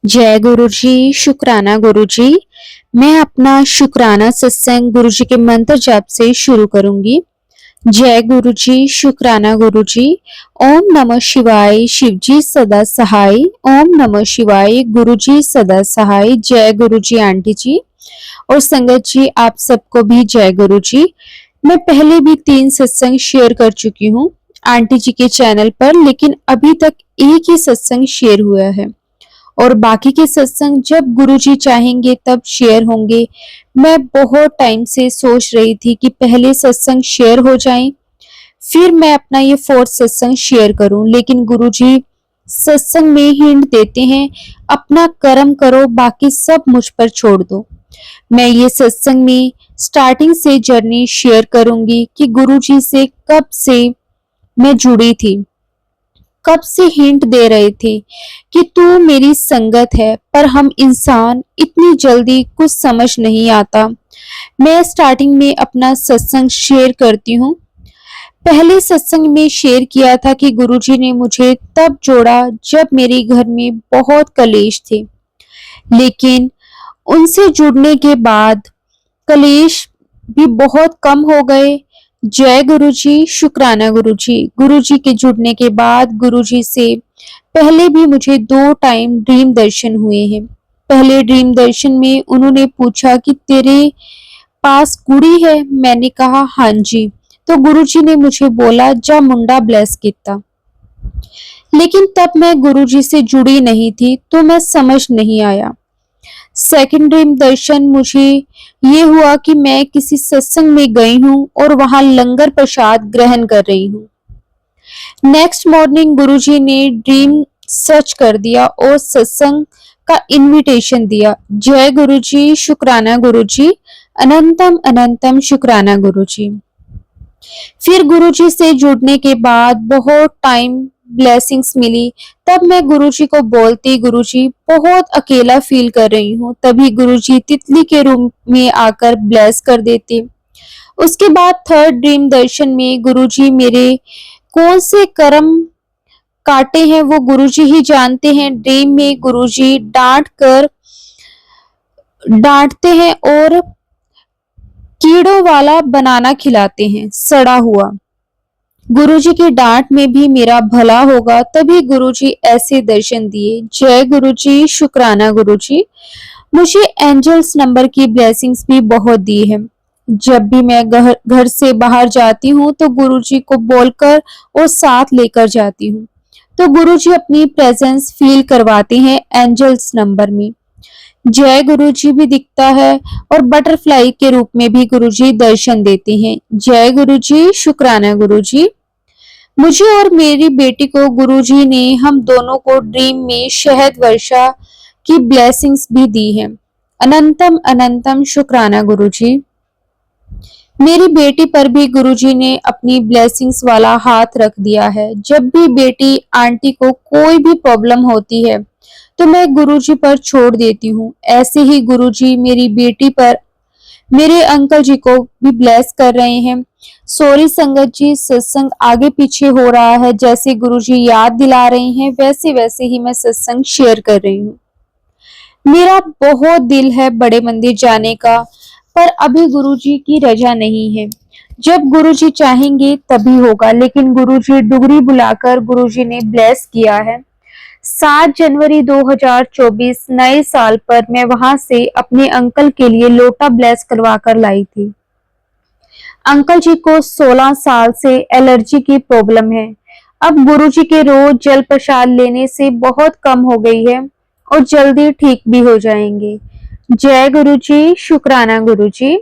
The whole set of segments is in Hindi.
जय गुरु जी, शुक्राना गुरु जी। मैं अपना शुक्राना सत्संग गुरु जी के मंत्र जाप से शुरू करूंगी। जय गुरु जी, शुक्राना गुरु जी। ओम नमः शिवाय, शिव जी सदा सहाय। ओम नमः शिवाय, गुरु जी सदा सहाय। जय गुरु जी आंटी जी और संगत जी, आप सबको भी जय गुरु जी। मैं पहले भी 3 सत्संग शेयर कर चुकी हूँ आंटी जी के चैनल पर, लेकिन अभी तक एक ही सत्संग शेयर हुआ है और बाकी के सत्संग जब गुरुजी चाहेंगे तब शेयर होंगे। मैं बहुत टाइम से सोच रही थी कि पहले सत्संग शेयर हो जाएं, फिर मैं अपना ये 4th सत्संग शेयर करूं, लेकिन गुरुजी सत्संग में हिंट देते हैं, अपना कर्म करो, बाकी सब मुझ पर छोड़ दो। मैं ये सत्संग में स्टार्टिंग से जर्नी शेयर करूंगी कि गुरुजी से कब से मैं जुड़ी थी, कब से हिंट दे रहे थे कि तू मेरी संगत है, पर हम इंसान इतनी जल्दी कुछ समझ नहीं आता। मैं स्टार्टिंग में अपना सत्संग शेयर करती हूँ। पहले सत्संग में शेयर किया था कि गुरुजी ने मुझे तब जोड़ा जब मेरे घर में बहुत कलेश थे, लेकिन उनसे जुड़ने के बाद कलेश भी बहुत कम हो गए। जय गुरु जी, शुक्राना गुरु जी। गुरु जी के जुड़ने के बाद गुरु जी से पहले भी मुझे 2 टाइम ड्रीम दर्शन हुए हैं। पहले ड्रीम दर्शन में उन्होंने पूछा कि तेरे पास कुड़ी है? मैंने कहा हाँ जी। तो गुरु जी ने मुझे बोला जा मुंडा ब्लेस किता। लेकिन तब मैं गुरु जी से जुड़ी नहीं थी तो मैं समझ नहीं आया। सेकंड ड्रीम दर्शन मुझे ये हुआ कि मैं किसी सत्संग में गई हूँ और वहां लंगर प्रसाद ग्रहण कर रही हूँ। नेक्स्ट मॉर्निंग गुरुजी ने ड्रीम सर्च कर दिया और सत्संग का इनविटेशन दिया। जय गुरुजी, शुक्राना गुरुजी, अनंतम अनंतम शुक्राना गुरुजी। फिर गुरुजी से जुड़ने के बाद बहुत टाइम ब्लेसिंग्स मिली। तब मैं गुरुजी को बोलती, गुरुजी बहुत अकेला फील कर रही हूँ, तभी गुरुजी तितली के रूम में आकर ब्लेस कर देते। उसके बाद थर्ड ड्रीम दर्शन में गुरुजी मेरे कौन से कर्म काटे हैं वो गुरुजी ही जानते हैं। ड्रीम में गुरुजी डांटते हैं और कीड़ों वाला बनाना खिलाते हैं, सड़ा हुआ। गुरुजी की डांट में भी मेरा भला होगा, तभी गुरुजी ऐसे दर्शन दिए। जय गुरुजी, शुक्राना गुरुजी। मुझे एंजल्स नंबर की ब्लेसिंग्स भी बहुत दी है। जब भी मैं घर से बाहर जाती हूँ तो गुरुजी को बोलकर और साथ लेकर जाती हूँ, तो गुरुजी अपनी प्रेजेंस फील करवाते हैं एंजल्स नंबर में। जय गुरुजी भी दिखता है और बटरफ्लाई के रूप में भी गुरुजी दर्शन देते हैं। जय गुरुजी, शुक्राना गुरुजी। मुझे और मेरी बेटी को गुरुजी ने हम दोनों को ड्रीम में शहद वर्षा की ब्लेसिंग्स भी दी है। अनंतम अनंतम शुक्राना गुरुजी। मेरी बेटी पर भी गुरुजी ने अपनी ब्लेसिंग्स वाला हाथ रख दिया है। जब भी बेटी आंटी को कोई भी प्रॉब्लम होती है तो मैं गुरुजी पर छोड़ देती हूँ। ऐसे ही गुरुजी मेरी बेटी पर मेरे अंकल जी को भी ब्लेस कर रहे हैं। सॉरी संगत जी, सत्संग आगे पीछे हो रहा है, जैसे गुरुजी याद दिला रहे हैं वैसे वैसे ही मैं सत्संग शेयर कर रही हूँ। मेरा बहुत दिल है बड़े मंदिर जाने का, पर अभी गुरुजी की रजा नहीं है। जब गुरुजी चाहेंगे तभी होगा, लेकिन गुरुजी डुगरी बुलाकर गुरुजी ने ब्लेस किया है। 7 जनवरी 2024 नए साल पर मैं वहां से अपने अंकल के लिए लोटा ब्लेस करवा कर लाई थी। अंकल जी को 16 साल से एलर्जी की प्रॉब्लम है। अब गुरुजी के रोज जल प्रसाद लेने से बहुत कम हो गई है और जल्दी ठीक भी हो जाएंगे। जय गुरुजी, शुक्राना गुरुजी।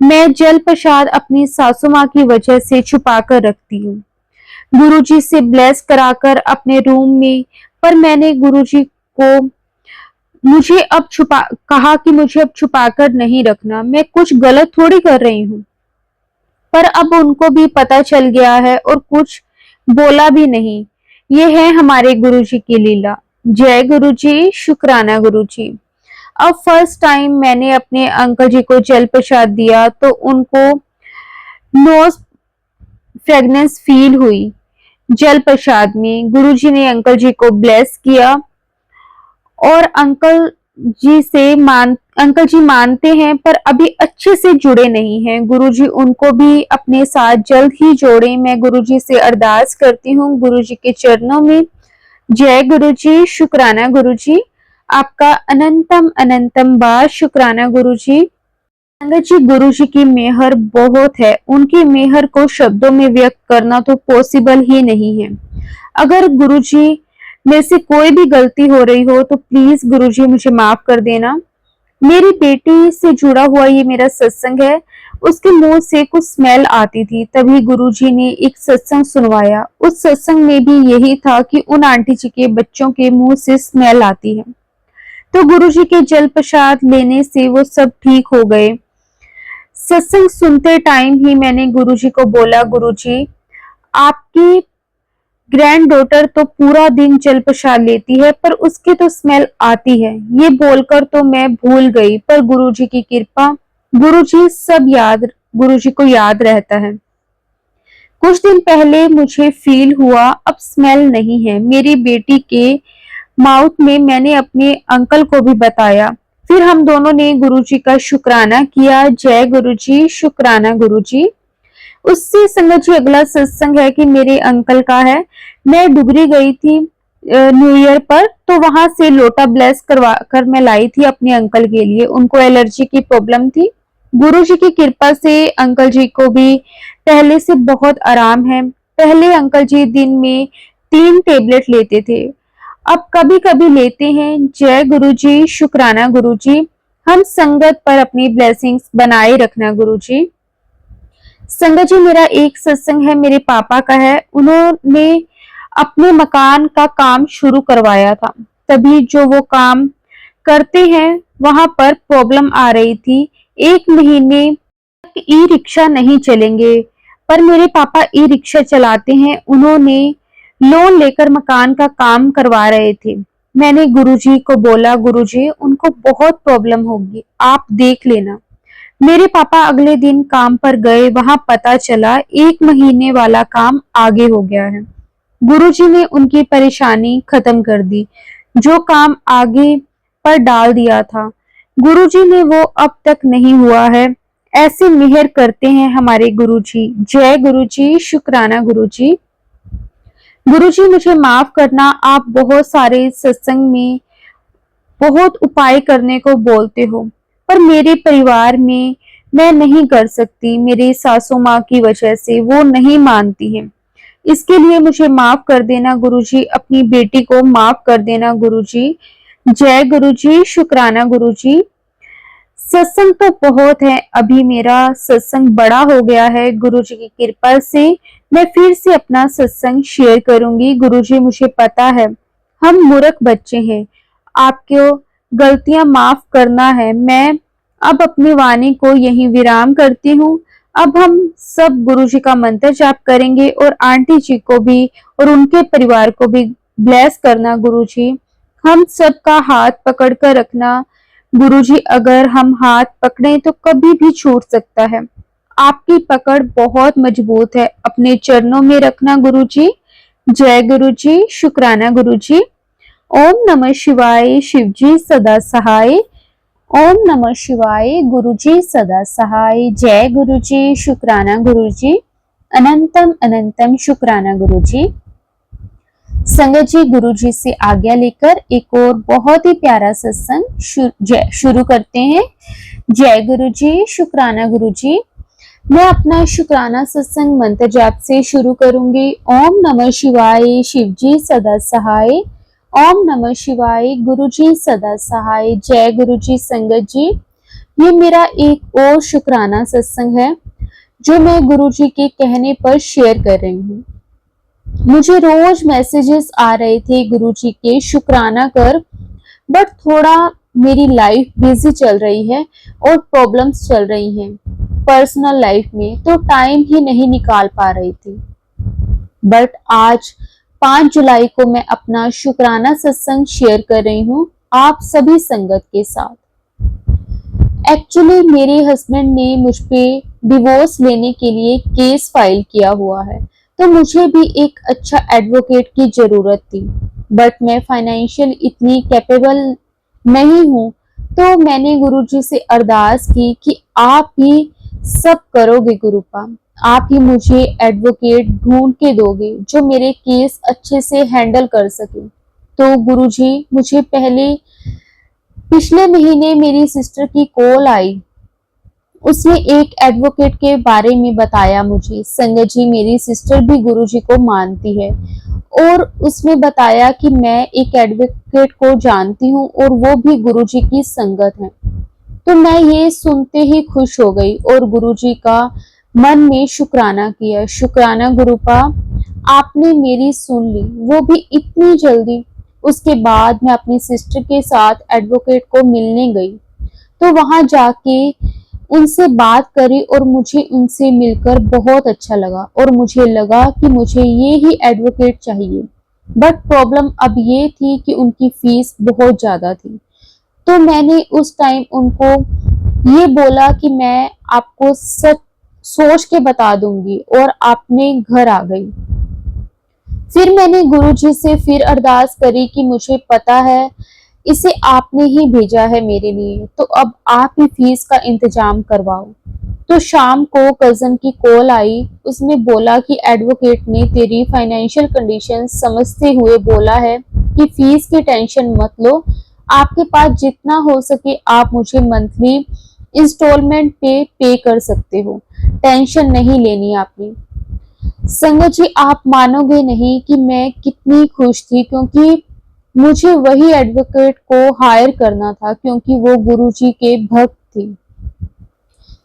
मैं जल प्रसाद अपनी सासू माँ की वजह से छुपा कर रखती हूँ, गुरुजी से ब्लेस कराकर अपने रूम में। पर मैंने गुरुजी को मुझे अब छुपा कहा कि मुझे अब छुपाकर नहीं रखना, मैं कुछ गलत थोड़ी कर रही हूँ। पर अब उनको भी पता चल गया है और कुछ बोला भी नहीं। ये है हमारे गुरुजी की लीला। जय गुरुजी, शुक्राना गुरुजी। अब फर्स्ट टाइम मैंने अपने अंकल जी को जल प्रसाद दिया तो उनको नोज फ्रेगनेंस फील हुई। जल प्रसाद में गुरुजी ने अंकल जी को ब्लेस किया और अंकल जी मानते हैं पर अभी अच्छे से जुड़े नहीं हैं। गुरुजी उनको भी अपने साथ जल्द ही जोड़ें। मैं गुरुजी से अरदास करती हूँ गुरुजी के चरणों में। जय गुरुजी, शुक्राना गुरुजी, आपका अनंतम अनंतम बार शुक्राना गुरुजी। संगत जी, गुरुजी की मेहर बहुत है, उनकी मेहर को शब्दों में व्यक्त करना तो पॉसिबल ही नहीं है। अगर गुरुजी में से कोई भी गलती हो रही हो तो प्लीज गुरुजी मुझे माफ कर देना। मेरी बेटी से जुड़ा हुआ ये मेरा सत्संग है। उसके मुंह से कुछ स्मेल आती थी, तभी गुरुजी ने एक सत्संग सुनवाया। उस सत्संग में भी यही था कि उन आंटी जी के बच्चों के मुंह से स्मेल आती है, तो गुरुजी के जल प्रसाद लेने से वो सब ठीक हो गए। सत्संग सुनते टाइम ही मैंने गुरुजी को बोला, गुरुजी आपकी ग्रैंड डॉटर तो पूरा दिन जल प्रसाद लेती है पर उसकी तो स्मेल आती है। ये बोलकर तो मैं भूल गई, पर गुरुजी की कृपा, गुरुजी को याद रहता है। कुछ दिन पहले मुझे फील हुआ अब स्मेल नहीं है मेरी बेटी के माउथ में। मैंने अपने अंकल को भी बताया, फिर हम दोनों ने गुरुजी का शुक्राना किया। जय गुरुजी, शुक्राना गुरुजी। उससे संगत जी अगला सत्संग है कि मेरे अंकल का है। मैं डुगरी गई थी न्यू ईयर पर, तो वहां से लोटा ब्लेस करवा कर मैं लाई थी अपने अंकल के लिए। उनको एलर्जी की प्रॉब्लम थी। गुरुजी की कृपा से अंकल जी को भी पहले से बहुत आराम है। पहले अंकल जी दिन में 3 टेबलेट लेते थे, अब कभी कभी लेते हैं। जय गुरुजी, शुक्राना गुरुजी। हम संगत पर अपनी ब्लेसिंग्स बनाए रखना गुरुजी। संगत जी, मेरा एक सत्संग है, मेरे पापा का है। उन्होंने अपने मकान का काम शुरू करवाया था, तभी जो वो काम करते हैं वहां पर प्रॉब्लम आ रही थी। 1 महीने तक ई रिक्शा नहीं चलेंगे, पर मेरे पापा ई रिक्शा चलाते हैं। उन्होंने लोन लेकर मकान का काम करवा रहे थे। मैंने गुरुजी को बोला, गुरुजी उनको बहुत प्रॉब्लम होगी, आप देख लेना। मेरे पापा अगले दिन काम पर गए, वहां पता चला 1 महीने वाला काम आगे हो गया है। गुरुजी ने उनकी परेशानी खत्म कर दी, जो काम आगे पर डाल दिया था गुरुजी ने वो अब तक नहीं हुआ है। ऐसे मेहर करते हैं हमारे गुरुजी। जय गुरुजी, शुक्राना गुरुजी। गुरुजी मुझे माफ करना, आप बहुत सारे सत्संग में बहुत उपाय करने को बोलते हो, पर मेरे परिवार में मैं नहीं कर सकती। मेरी सासू माँ की वजह से वो नहीं मानती है। इसके लिए मुझे माफ कर देना गुरुजी, अपनी बेटी को माफ कर देना गुरुजी। जय गुरुजी, शुक्राना गुरुजी। सत्संग तो बहुत है, अभी मेरा सत्संग बड़ा हो गया है। गुरुजी की कृपा से मैं फिर से अपना सत्संग शेयर करूंगी। गुरुजी मुझे पता है हम मूर्ख बच्चे हैं, आपको गलतियां माफ करना है। मैं अब अपनी वाणी को यहीं विराम करती हूँ। अब हम सब गुरुजी का मंत्र जाप करेंगे और आंटी जी को भी और उनके परिवार को भी ब्लेस करना गुरुजी। हम सबका हाथ पकड़ कर रखना गुरुजी, अगर हम हाथ पकड़े तो कभी भी छूट सकता है। आपकी पकड़ बहुत मजबूत है, अपने चरणों में रखना गुरुजी। जय गुरुजी, शुक्राना गुरुजी। ओम नमः शिवाय, शिवजी सदा सहाय। ओम नमः शिवाय, गुरुजी सदा सहाय। जय गुरुजी, शुक्राना गुरुजी। अनंतम अनंतम शुक्राना गुरुजी। संगत जी, गुरुजी से आज्ञा लेकर एक और बहुत ही प्यारा सत्संग शुरू करते हैं। जय गुरुजी, शुक्राना गुरुजी। मैं अपना शुक्राना सत्संग मंत्र जाप से शुरू करूंगी। ओम नमः शिवाय, शिवजी सदा सहाय। ओम नमः शिवाय, गुरुजी सदा सहाय। जय गुरुजी। संगत जी, ये मेरा एक और शुक्राना सत्संग है जो मैं गुरुजी के कहने पर शेयर कर रही हूँ। मुझे रोज मैसेजेस आ रहे थे गुरुजी के शुक्राना कर, बट थोड़ा मेरी लाइफ बिजी चल रही है और प्रॉब्लम्स चल रही हैं पर्सनल लाइफ में, तो टाइम ही नहीं निकाल पा रही थी। बट आज 5 जुलाई को मैं अपना शुक्राना सत्संग शेयर कर रही हूँ आप सभी संगत के साथ। एक्चुअली मेरे हस्बैंड ने मुझ पे डिवोर्स लेने के लिए केस फाइल किया हुआ है, तो मुझे भी एक अच्छा एडवोकेट की जरूरत थी। बट मैं फाइनेंशियल इतनी कैपेबल नहीं हूँ। तो मैंने गुरुजी से अरदास की कि आप ही सब करोगे गुरुपा, आप ही मुझे एडवोकेट ढूंढ के दोगे जो मेरे केस अच्छे से हैंडल कर सके। तो गुरुजी मुझे पिछले महीने मेरी सिस्टर की कॉल आई। उसने एक एडवोकेट के बारे में बताया मुझे। संगत जी, मेरी सिस्टर भी गुरुजी को मानती है और उसने बताया कि मैं एक एडवोकेट को जानती हूँ और वो भी गुरुजी की संगत है। तो मैं ये सुनते ही खुश हो गई और गुरुजी का मन में शुक्राना किया। शुक्राना गुरुपा, आपने मेरी सुन ली, वो भी इतनी जल्दी। उसके बाद मैं अपनी सिस्टर के साथ एडवोकेट को मिलने गई। तो वहां जाके उनसे बात करी और मुझे उनसे मिलकर बहुत अच्छा लगा और मुझे लगा कि मुझे ये ही एडवोकेट चाहिए। बट प्रॉब्लम अब ये थी कि उनकी फीस बहुत ज्यादा थी। तो मैंने उस टाइम उनको ये बोला कि मैं आपको सच सोच के बता दूंगी और आपने घर आ गई। फिर मैंने गुरुजी से फिर अरदास करी कि मुझे पता है इसे आपने ही भेजा है मेरे लिए, तो अब आप ही फीस का इंतजाम करवाओ। तो शाम को कजन की कॉल आई। उसने बोला कि एडवोकेट ने तेरी फाइनेंशियल कंडीशन समझते हुए बोला है कि फीस की टेंशन मत लो, आपके पास जितना हो सके आप मुझे मंथली इंस्टॉलमेंट पे कर सकते हो, टेंशन नहीं लेनी आपने। संगत जी, आप मानोगे नहीं कि मैं कितनी खुश थी, क्योंकि मुझे वही एडवोकेट को हायर करना था क्योंकि वो गुरुजी के भक्त थी।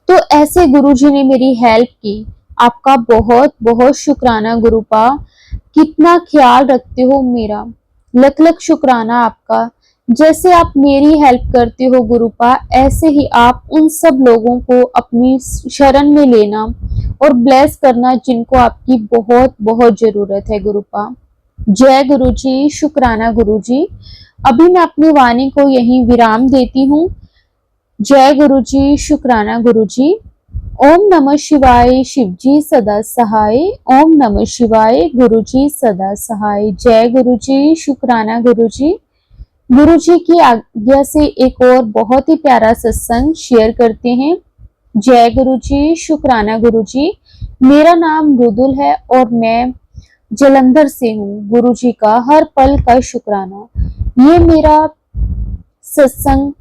तो ऐसे गुरुजी ने मेरी हेल्प की। आपका बहुत बहुत शुक्राना गुरुपा, कितना ख्याल रखते हो मेरा, लख लख शुक्राना आपका। जैसे आप मेरी हेल्प करते हो गुरुपा, ऐसे ही आप उन सब लोगों को अपनी शरण में लेना और ब्लेस करना जिनको आपकी बहुत बहुत जरूरत है गुरुपा। जय गुरुजी, शुक्राना गुरुजी। अभी मैं अपनी वाणी को यहीं विराम देती हूँ। जय गुरुजी, शुक्राना गुरुजी। ओम नमः शिवाय, शिवजी सदा सहाय। ओम नमः शिवाय, गुरुजी सदा सहाय। जय गुरुजी, शुक्राना गुरुजी। गुरुजी की आज्ञा से एक और बहुत ही प्यारा सत्संग शेयर करते हैं। जय गुरुजी, शुक्राना गुरुजी। मेरा नाम मृदुल है और मैं जलंधर से हूँ। गुरुजी का हर पल का शुक्राना। ये मेरा सत्संग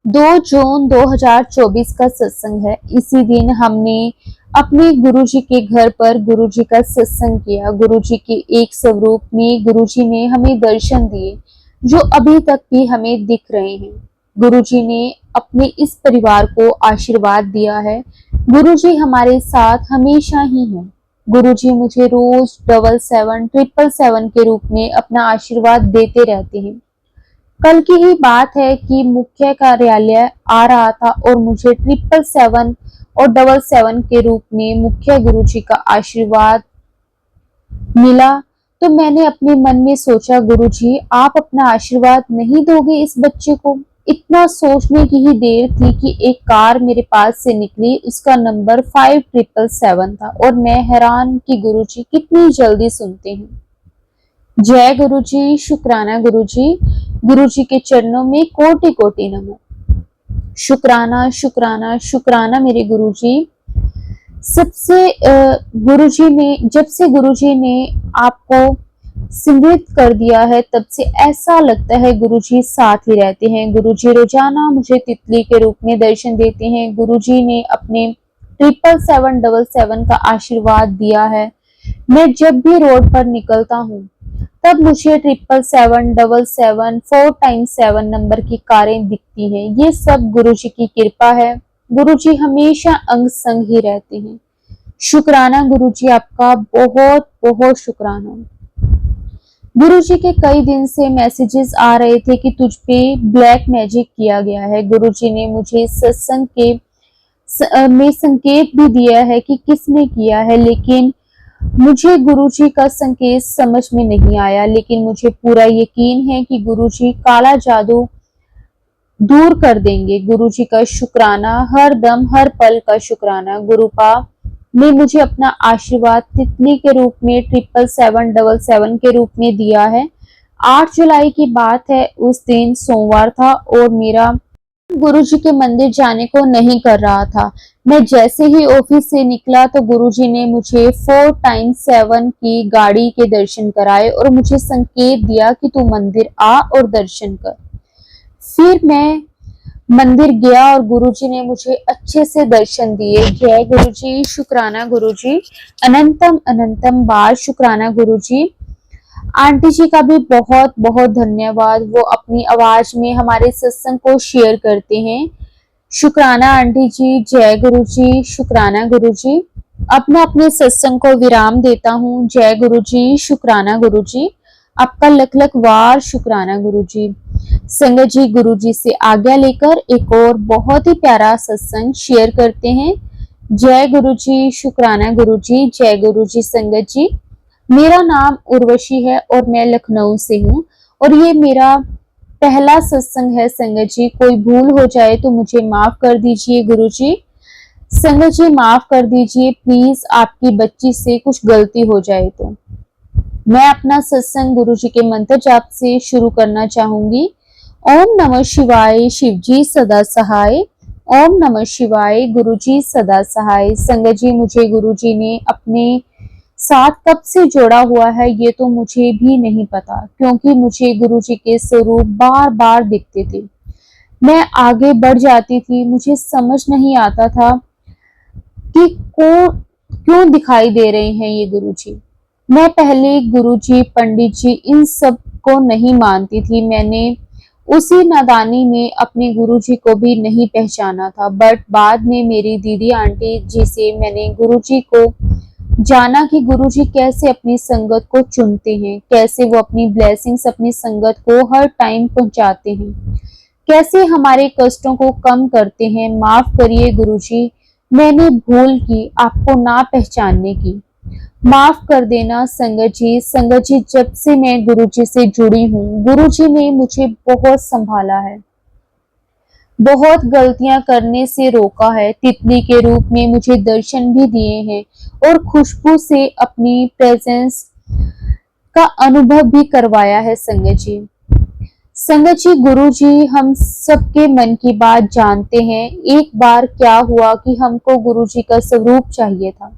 2 जून 2024 का सत्संग है। इसी दिन हमने अपने गुरुजी के घर पर गुरुजी का सत्संग किया। गुरुजी के एक स्वरूप में गुरुजी ने हमें दर्शन दिए जो अभी तक भी हमें दिख रहे हैं। गुरुजी ने अपने इस परिवार को आशीर्वाद दिया है। गुरुजी हमारे साथ हमेशा ही हैं। गुरुजी मुझे रोज 7777 के रूप में अपना आशीर्वाद देते रहते हैं। कल की ही बात है कि मुख्य कार्यालय आ रहा था और मुझे 777 और 77 के रूप में मुख्य गुरुजी का आशीर्वाद मिला। तो मैंने अपने मन में सोचा, गुरुजी आप अपना आशीर्वाद नहीं दोगे इस बच्चे को? इतना सोचने की ही देर थी कि एक कार मेरे पास से निकली, उसका नंबर 5777 था और मैं हैरान कि गुरुजी कितनी जल्दी सुनते हैं। जय गुरुजी, शुक्राना गुरुजी। गुरुजी के चरणों में कोटि कोटि नमन। शुक्राना शुक्राना शुक्राना मेरे गुरुजी। जब से गुरुजी ने आपको स्मृत कर दिया है तब से ऐसा लगता है गुरुजी साथ ही रहते हैं। गुरुजी रोजाना मुझे तितली के रूप में दर्शन देते हैं। गुरुजी ने अपने 77777 का आशीर्वाद दिया है। मैं जब भी रोड पर निकलता हूँ तब मुझे 77777 4x7 नंबर की कारें दिखती हैं। ये सब गुरुजी की कृपा है। गुरुजी हमेशा अंग संग ही रहते हैं। शुक्राना गुरुजी, आपका बहुत बहुत शुक्राना। गुरुजी के कई दिन से मैसेजेस आ रहे थे कि तुझ पे ब्लैक मैजिक किया गया है। गुरुजी ने मुझे सत्संग में संकेत भी दिया है कि किसने किया है, लेकिन मुझे गुरुजी का संकेत समझ में नहीं आया। लेकिन मुझे पूरा यकीन है कि गुरुजी काला जादू दूर कर देंगे। गुरुजी का शुक्राना, हर दम हर पल का शुक्राना। गुरुपा ने मुझे अपना आशीर्वाद तितली के रूप में 77777 के रूप में दिया है। 8 जुलाई की बात है। उस दिन सोमवार था और मेरा गुरुजी के मंदिर जाने को नहीं कर रहा था। मैं जैसे ही ऑफिस से निकला तो गुरुजी ने मुझे 4x7 की गाड़ी के दर्शन कराए और मुझे संकेत दिया कि तू मंदिर आ और दर्शन कर। फिर मैं मंदिर गया और गुरुजी ने मुझे अच्छे से दर्शन दिए। जय गुरुजी, शुक्राना गुरुजी, अनंतम अनंतम बार शुक्राना गुरुजी। आंटी जी का भी बहुत बहुत धन्यवाद, वो अपनी आवाज में हमारे सत्संग को शेयर करते हैं। शुक्राना आंटी जी, जय गुरु जी, शुक्राना गुरु जी। अब मैं अपने सत्संग को विराम देता हूँ। जय गुरु जी, शुक्राना गुरु जी, आपका लख लख वार शुक्राना गुरु जी। संगत जी, गुरु जी से आज्ञा लेकर एक और बहुत ही प्यारा सत्संग शेयर करते हैं। जय गुरु जी, शुक्राना गुरु जी, जय गुरु जी। संगत जी, मेरा नाम उर्वशी है और मैं लखनऊ से हूँ और ये मेरा पहला सत्संग है। संगत जी, कोई भूल हो जाए तो मुझे माफ कर दीजिए गुरु जी। संगत जी, माफ कर दीजिए प्लीज, आपकी बच्ची से कुछ गलती हो जाए तो। मैं अपना सत्संग गुरु जी के मंत्र जाप से शुरू करना चाहूंगी। ओम नमः शिवाय, शिव जी सदा सहाय। ओम नमः शिवाय, गुरु जी सदा सहाय। संगत जी, मुझे गुरु जी ने अपने साथ कब से जोड़ा हुआ है ये तो मुझे भी नहीं पता, क्योंकि मुझे गुरुजी के स्वरूप बार बार दिखते थे। मैं आगे बढ़ जाती थी, मुझे समझ नहीं आता था कि क्यों दिखाई दे रहे हैं ये गुरुजी। मैं पहले गुरुजी, पंडित जी, इन सब को नहीं मानती थी। मैंने उसी नादानी में अपने गुरुजी को भी नहीं पहचाना था। बट बाद में मेरी दीदी आंटी जी से मैंने गुरुजी को जाना कि गुरुजी कैसे अपनी संगत को चुनते हैं, कैसे वो अपनी ब्लेसिंग्स अपनी संगत को हर टाइम पहुंचाते हैं, कैसे हमारे कष्टों को कम करते हैं। माफ करिए गुरुजी, मैंने भूल की आपको ना पहचानने की। माफ कर देना संगत जी। संगत जी, जब से मैं गुरुजी से जुड़ी हूँ, गुरुजी ने मुझे बहुत संभाला है, बहुत गलतियां करने से रोका है, तितली के रूप में मुझे दर्शन भी दिए हैं और खुशबू से अपनी प्रेजेंस का अनुभव भी करवाया है। संगत जी, संगत जी, गुरु जी हम सबके मन की बात जानते हैं। एक बार क्या हुआ कि हमको गुरु जी का स्वरूप चाहिए था।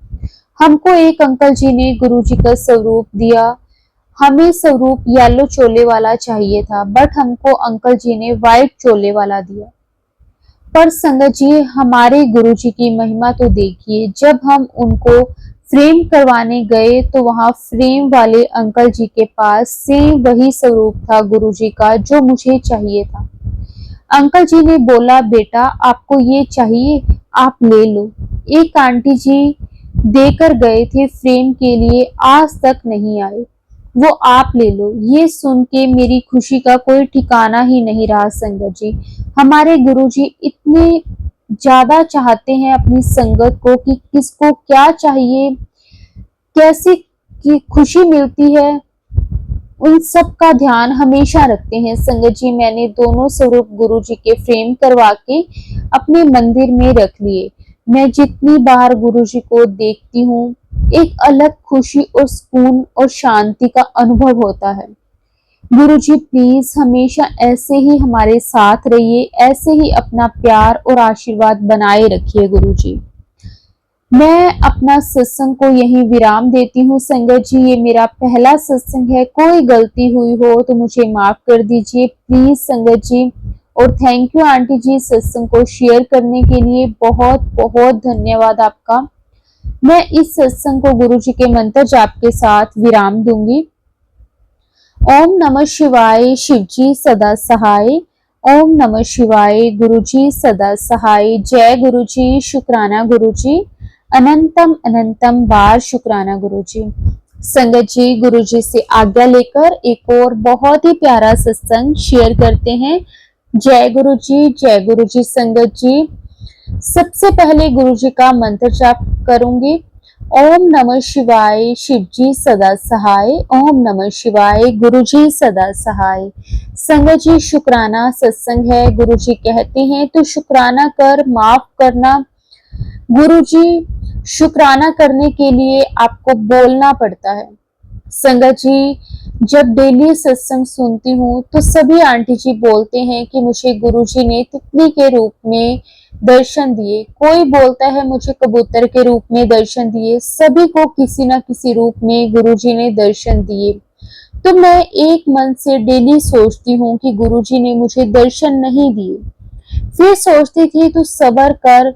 हमको एक अंकल जी ने गुरु जी का स्वरूप दिया। हमें स्वरूप येलो चोले वाला चाहिए था, बट हमको अंकल जी ने व्हाइट चोले वाला दिया। पर संगत जी, हमारे गुरुजी की महिमा तो देखिए, जब हम उनको फ्रेम करवाने गए तो वहां फ्रेम वाले अंकल जी के पास सेम वही स्वरूप था गुरुजी का जो मुझे चाहिए था। अंकल जी ने बोला, बेटा आपको ये चाहिए, आप ले लो। एक आंटी जी देकर गए थे फ्रेम के लिए, आज तक नहीं आए, वो आप ले लो। ये सुन के मेरी खुशी का कोई ठिकाना ही नहीं रहा। संगत जी, हमारे गुरुजी इतने ज्यादा चाहते हैं अपनी संगत को कि किसको क्या चाहिए, कैसी की खुशी मिलती है, उन सब का ध्यान हमेशा रखते हैं। संगत जी, मैंने दोनों स्वरूप गुरुजी के फ्रेम करवा के अपने मंदिर में रख लिए। मैं जितनी बार गुरुजी को देखती हूँ, एक अलग खुशी और सुकून और शांति का अनुभव होता है। गुरुजी प्लीज हमेशा ऐसे ही हमारे साथ रहिए, ऐसे ही अपना प्यार और आशीर्वाद बनाए रखिए गुरुजी। मैं अपना सत्संग को यहीं विराम देती हूँ। संगत जी, ये मेरा पहला सत्संग है, कोई गलती हुई हो तो मुझे माफ कर दीजिए प्लीज संगत जी। और थैंक यू आंटी जी सत्संग को शेयर करने के लिए, बहुत बहुत धन्यवाद आपका। मैं इस सत्संग को गुरु जी के मंत्र जाप के साथ विराम दूंगी। ओम नमः शिवाय, शिव जी सदा सहाय। ओम नमः शिवाय, गुरु जी सदा सहाय। जय गुरु जी, शुक्राना गुरु जी, अनंतम अनंतम बार शुक्राना गुरु जी। संगत जी, गुरु जी से आज्ञा लेकर एक और बहुत ही प्यारा सत्संग शेयर करते हैं। जय गुरु जी, जय गुरु जी। संगत जी, सबसे पहले गुरु जी का मंत्र जाप करूंगी। ओम नमः शिवाय, शिव जी सदा सहाय। ओम नमः शिवाय, गुरु जी सदा सहाय। संगत जी, शुक्राना सत्संग है। गुरु जी कहते हैं तो शुक्राना कर, माफ करना। गुरु जी, शुक्राना करने के लिए आपको बोलना पड़ता है। संगत जी, जब डेली सत्संग सुनती हूँ तो सभी आंटी जी बोलते हैं कि मुझे गुरुजी ने तितली के रूप में दर्शन दिए, कोई बोलता है मुझे कबूतर के रूप में दर्शन दिए, सभी को किसी न किसी रूप में गुरुजी ने दर्शन दिए। तो मैं एक मन से डेली सोचती हूँ कि गुरुजी ने मुझे दर्शन नहीं दिए। फिर सोचती थी तू सब्र कर,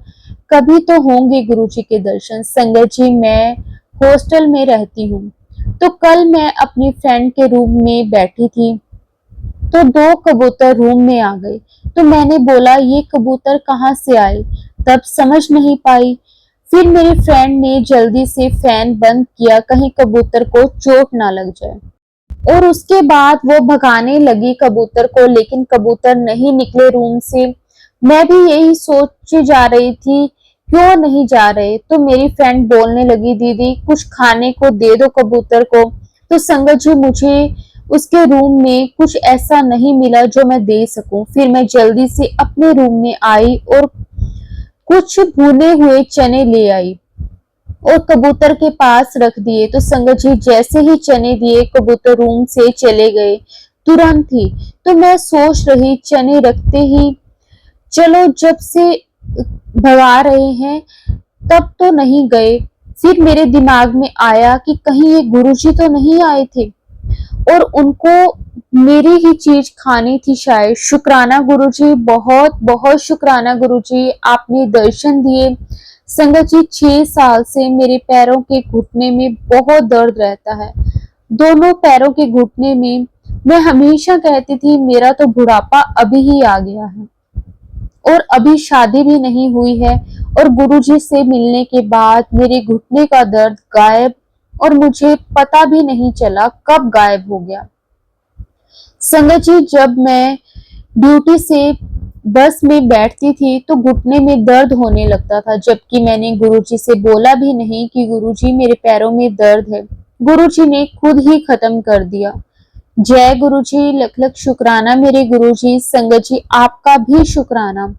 कभी तो होंगे गुरुजी के दर्शन। संगत जी, मैं हॉस्टल में रहती हूँ, तो कल मैं अपनी फ्रेंड के रूम में बैठी थी तो दो कबूतर रूम में आ गए। तो मैंने बोला ये कबूतर कहाँ से आए, तब समझ नहीं पाई। फिर मेरी फ्रेंड ने जल्दी से फैन बंद किया कहीं कबूतर को चोट ना लग जाए, और उसके बाद वो भगाने लगी कबूतर को, लेकिन कबूतर नहीं निकले रूम से। मैं भी यही सोच जा रही थी क्यों नहीं जा रहे, तो मेरी फ्रेंड बोलने लगी दीदी कुछ खाने को दे दो कबूतर को। तो संगत जी, मुझे उसके रूम में कुछ ऐसा नहीं मिला जो मैं दे सकूं। फिर मैं जल्दी से अपने रूम में आई और कुछ भुने हुए चने ले आई और कबूतर के पास रख दिए। तो संगत जी, जैसे ही चने दिए कबूतर रूम से चले गए तुरंत ही। तो मैं सोच रही चने रखते ही चलो, जब से भगा रहे हैं तब तो नहीं गए। फिर मेरे दिमाग में आया कि कहीं ये गुरुजी तो नहीं आए थे और उनको मेरी ही चीज खानी थी शायद। शुक्राना गुरुजी, बहुत बहुत शुक्राना गुरुजी, आपने दर्शन दिए। संगत जी, 6 साल से मेरे पैरों के घुटने में बहुत दर्द रहता है, दोनों पैरों के घुटने में। मैं हमेशा कहती थी मेरा तो बुढ़ापा अभी ही आ गया है और अभी शादी भी नहीं हुई है, और गुरुजी से मिलने के बाद मेरे घुटने का दर्द गायब, और मुझे पता भी नहीं चला कब गायब हो गया। संगत जी, जब मैं ड्यूटी से बस में बैठती थी तो घुटने में दर्द होने लगता था, जबकि मैंने गुरुजी से बोला भी नहीं कि गुरुजी मेरे पैरों में दर्द है। गुरुजी ने खुद ही खत्म कर दिया। जय गुरुजी, लख लख शुक्राना मेरे गुरुजी। संगत जी, आपका भी शुक्राना,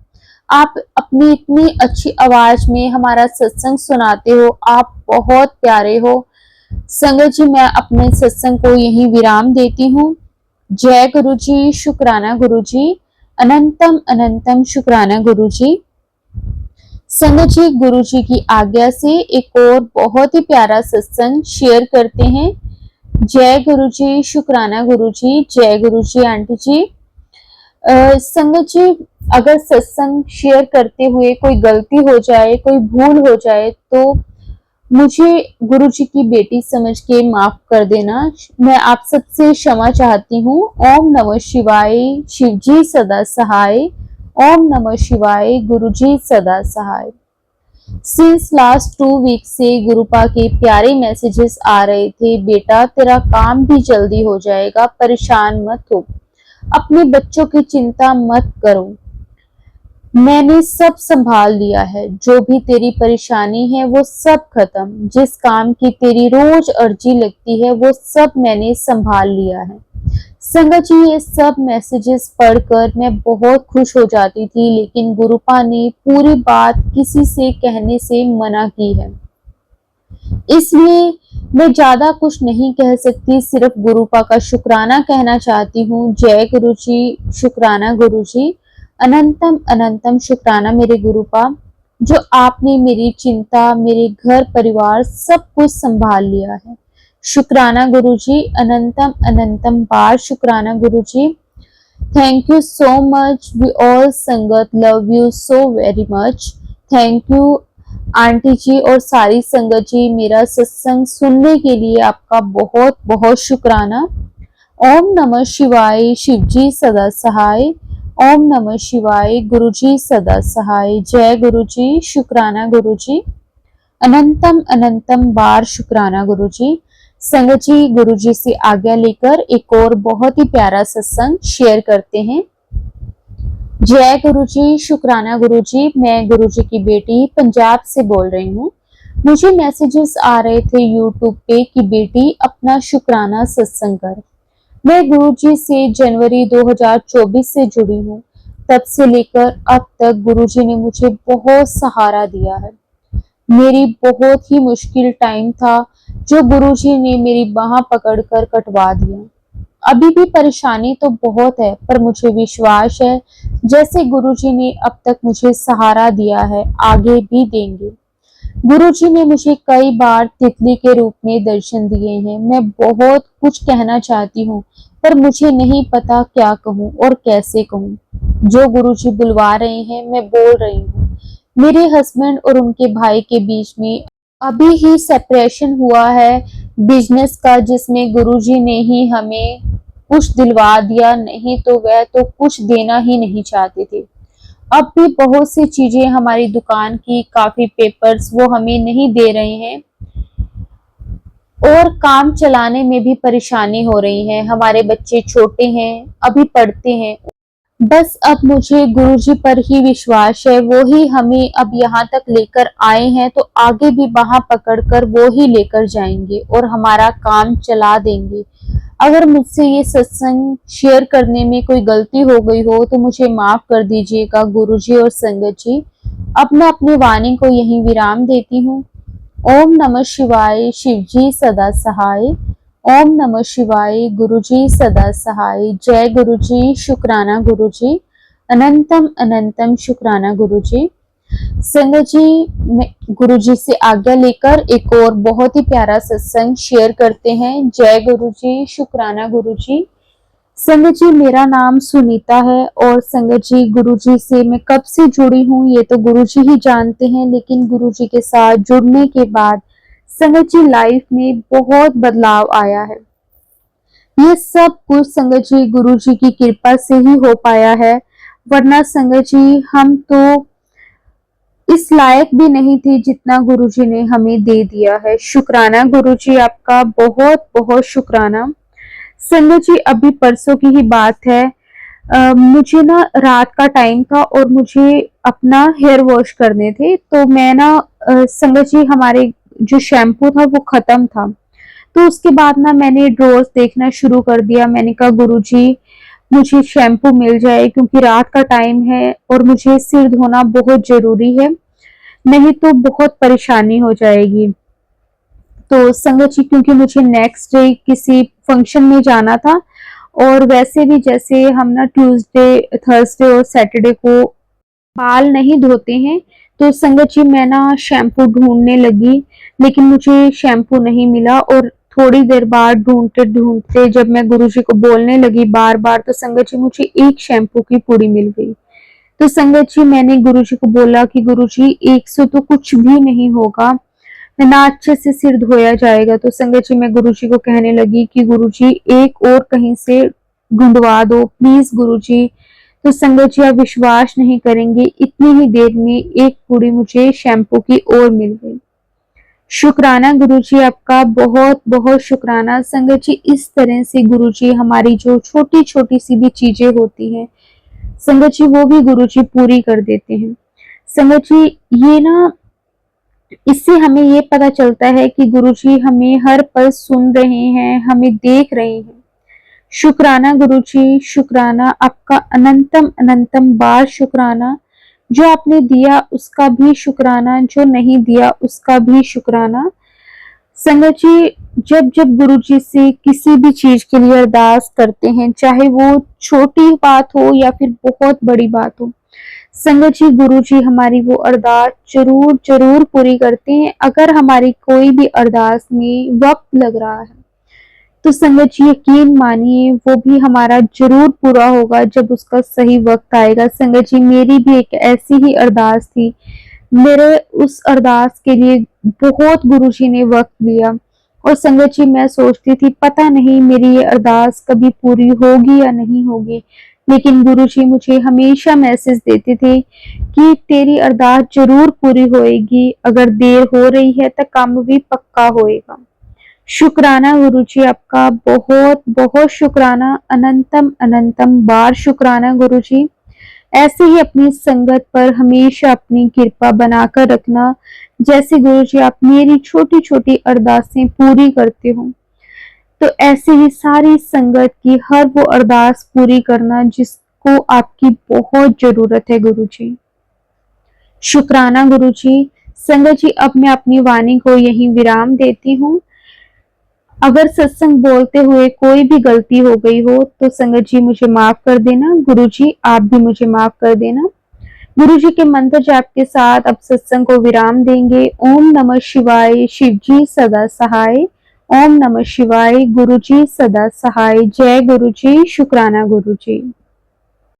आप अपनी इतनी अच्छी आवाज में हमारा सत्संग सुनाते हो, आप बहुत प्यारे हो। संगत जी, मैं अपने सत्संग को यहीं विराम देती हूँ। जय गुरुजी, शुक्राना गुरुजी, अनंतम अनंतम शुक्राना गुरुजी। संगत जी, गुरुजी की आज्ञा से एक और बहुत ही प्यारा सत्संग शेयर करते हैं। जय गुरुजी, शुक्राना गुरुजी, जय गुरुजी आंटी जी। संगत जी, अगर सत्संग शेयर करते हुए कोई गलती हो जाए, कोई भूल हो जाए, तो मुझे गुरुजी की बेटी समझ के माफ कर देना। मैं आप सबसे क्षमा चाहती हूँ। ओम नमः शिवाय, शिवजी सदा सहाय। ओम नमः शिवाय, गुरुजी सदा सहाय। सिंस लास्ट 2 वीक से गुरुपा के प्यारे मैसेजेस आ रहे थे, बेटा तेरा काम भी जल्दी हो जाएगा, परेशान मत हो, अपने बच्चों की चिंता मत करो, मैंने सब संभाल लिया है, जो भी तेरी परेशानी है वो सब खत्म, जिस काम की तेरी रोज अर्जी लगती है वो सब मैंने संभाल लिया है। संगत जी, ये सब मैसेजेस पढ़कर मैं बहुत खुश हो जाती थी, लेकिन गुरुपा ने पूरी बात किसी से कहने से मना की है, इसलिए मैं ज्यादा कुछ नहीं कह सकती, सिर्फ गुरुपा का शुक्राना कहना चाहती हूँ। जय गुरुजी, शुक्राना गुरुजी, अनंतम अनंतम शुक्राना मेरे गुरुपा, जो आपने मेरी चिंता, मेरे घर परिवार सब कुछ संभाल लिया है। शुक्राना गुरुजी, अनंतम अनंतम बार शुक्राना Guruji. Thank you so much, we all संगत love you so very much. Thank you aunty ji और सारी संगत जी, मेरा सत्संग सुनने के लिए आपका बहुत बहुत शुक्राना। ओम नमः शिवाय, शिवजी सदा सहाय। ओम नमः शिवाय, गुरुजी सदा सहाय। जय गुरुजी, शुक्राना गुरुजी, अनंतम अनंतम बार शुक्राना गुरुजी। संगत जी, गुरुजी से आज्ञा लेकर एक और बहुत ही प्यारा सत्संग शेयर करते हैं। जय गुरुजी, शुक्राना गुरुजी, मैं गुरुजी की बेटी पंजाब से बोल रही हूँ। मुझे मैसेजेस आ रहे थे यूट्यूब पे कि बेटी अपना शुक्राना सत्संग कर। मैं गुरुजी से जनवरी 2024 से जुड़ी हूँ, तब से लेकर अब तक गुरुजी ने मुझे बहुत सहारा दिया है। मेरी बहुत ही मुश्किल टाइम था, जो गुरुजी ने मेरी बाह पकड़कर कटवा दिया। अभी भी परेशानी तो बहुत है, पर मुझे विश्वास है जैसे गुरुजी ने अब तक मुझे सहारा दिया है, आगे भी देंगे। गुरुजी ने मुझे कई बार तितली के रूप में दर्शन दिए हैं। मैं बहुत कुछ कहना चाहती हूँ, पर मुझे नहीं पता क्या कहूँ और कैसे कहूँ। जो गुरुजी बुलवा रहे हैं, मैं बोल रही हूँ। मेरे हस्बैंड और उनके भाई के बीच में अभी ही सेपरेशन हुआ है बिजनेस का, जिसमें गुरुजी ने ही हमें कुछ दिलवा दिया, नहीं तो वह तो कुछ देना ही नहीं चाहते थे। अब भी बहुत सी चीजें हमारी दुकान की, काफी पेपर्स वो हमें नहीं दे रहे हैं और काम चलाने में भी परेशानी हो रही है। हमारे बच्चे छोटे हैं, अभी पढ़ते हैं। बस अब मुझे गुरुजी पर ही विश्वास है, वो ही हमें अब यहाँ तक लेकर आए हैं, तो आगे भी बाह पकड़कर वो ही लेकर जाएंगे और हमारा काम चला देंगे। अगर मुझसे ये सत्संग शेयर करने में कोई गलती हो गई हो तो मुझे माफ कर दीजिएगा गुरुजी और संगत जी। अब मैं अपनी वाणी को यहीं विराम देती हूँ। ओम नमः शिवाय, शिव जी सदा सहाय। ओम नमः शिवाय, गुरु जी सदा सहाय। जय गुरु जी, शुक्राना गुरु जी, अनंतम अनंतम शुक्राना गुरु जी। संगत जी, मैं गुरु जी से आज्ञा लेकर एक और बहुत ही प्यारा सत्संग शेयर करते हैं। जय गुरु जी, शुक्राना गुरु जी। संगत जी, मेरा नाम सुनीता है और संगत जी, गुरु जी से मैं कब से जुड़ी हूँ ये तो गुरु जी ही जानते हैं, लेकिन गुरु जी के साथ जुड़ने के बाद संगत जी लाइफ में बहुत बदलाव आया है। ये सब कुछ संगत जी गुरु जी की कृपा से ही हो पाया है, वरना संगत जी हम तो इस लायक भी नहीं थे जितना गुरु जी ने हमें दे दिया है। शुक्राना गुरु जी, आपका बहुत बहुत शुक्राना। संगत जी, अभी परसों की ही बात है। मुझे ना रात का टाइम था और मुझे अपना हेयर वॉश करने थे, तो मैं ना संगत जी, हमारे जो शैम्पू था वो खत्म था। तो उसके बाद ना मैंने ड्रॉर्स देखना शुरू कर दिया। मैंने कहा गुरुजी, मुझे शैम्पू मिल जाए क्योंकि रात का टाइम है और मुझे सिर धोना बहुत जरूरी है, नहीं तो बहुत परेशानी हो जाएगी। तो संगत जी, क्योंकि मुझे नेक्स्ट डे किसी फंक्शन में जाना था और वैसे भी जैसे हम ना ट्यूसडे, थर्सडे और सैटरडे को बाल नहीं धोते हैं, तो संगत जी मैं ना शैम्पू ढूंढने लगी, लेकिन मुझे शैम्पू नहीं मिला। और थोड़ी देर बाद ढूंढते ढूंढते जब मैं गुरुजी को बोलने लगी बार बार, तो संगत जी मुझे एक शैम्पू की पुड़ी मिल गई। तो संगत जी मैंने गुरुजी को बोला कि गुरुजी, एक से तो कुछ भी नहीं होगा, ना अच्छे से सिर धोया जाएगा। तो संगत जी मैं गुरुजी को कहने लगी कि गुरुजी एक और कहीं से ढूंढवा दो प्लीज गुरुजी। तो संगत जी, आप विश्वास नहीं करेंगे, इतनी ही देर में एक पूड़ी मुझे शैम्पू की और मिल गई। शुक्राना गुरुजी, आपका बहुत बहुत शुक्राना। संगत जी, इस तरह से गुरुजी हमारी जो छोटी छोटी सी भी चीजें होती हैं संगत जी, वो भी गुरुजी पूरी कर देते हैं। संगत जी, ये ना इससे हमें ये पता चलता है कि गुरुजी हमें हर पल सुन रहे हैं, हमें देख रहे हैं। शुक्राना गुरुजी, शुक्राना, आपका अनंतम अनंतम बार शुक्राना। जो आपने दिया उसका भी शुक्राना, जो नहीं दिया उसका भी शुक्राना। संगत जी, जब जब गुरुजी से किसी भी चीज के लिए अरदास करते हैं, चाहे वो छोटी बात हो या फिर बहुत बड़ी बात हो, संगत जी गुरुजी हमारी वो अरदास जरूर जरूर पूरी करते हैं। अगर हमारी कोई भी अरदास में वक्त लग रहा है तो संगत जी यकीन मानिए वो भी हमारा जरूर पूरा होगा जब उसका सही वक्त आएगा। संगत जी, मेरी भी एक ऐसी ही अरदास थी। मेरे उस अरदास के लिए बहुत गुरुजी ने वक्त लिया और संगत जी मैं सोचती थी पता नहीं मेरी ये अरदास कभी पूरी होगी या नहीं होगी, लेकिन गुरुजी मुझे हमेशा मैसेज देते थे कि तेरी अरदास जरूर पूरी होएगी, अगर देर हो रही है तो काम भी पक्का होएगा। शुक्राना गुरुजी, आपका बहुत बहुत शुक्राना, अनंतम अनंतम बार शुक्राना गुरुजी। ऐसे ही अपनी संगत पर हमेशा अपनी कृपा बनाकर रखना, जैसे गुरुजी आप मेरी छोटी छोटी अरदासें पूरी करते हो, तो ऐसे ही सारी संगत की हर वो अरदास पूरी करना जिसको आपकी बहुत जरूरत है गुरुजी। शुक्राना गुरुजी। संगत जी, अब मैं अपनी वाणी को यहीं विराम देती हूँ। अगर सत्संग बोलते हुए कोई भी गलती हो गई हो तो संगत जी मुझे माफ कर देना, गुरु जी आप भी मुझे माफ कर देना। गुरु जी के मंत्र जाप के साथ अब सत्संग को विराम देंगे। ओम नमः शिवाय, शिव जी सदा सहाय। ओम नमः शिवाय, गुरु जी सदा सहाय। जय गुरु जी, शुक्राना गुरु जी।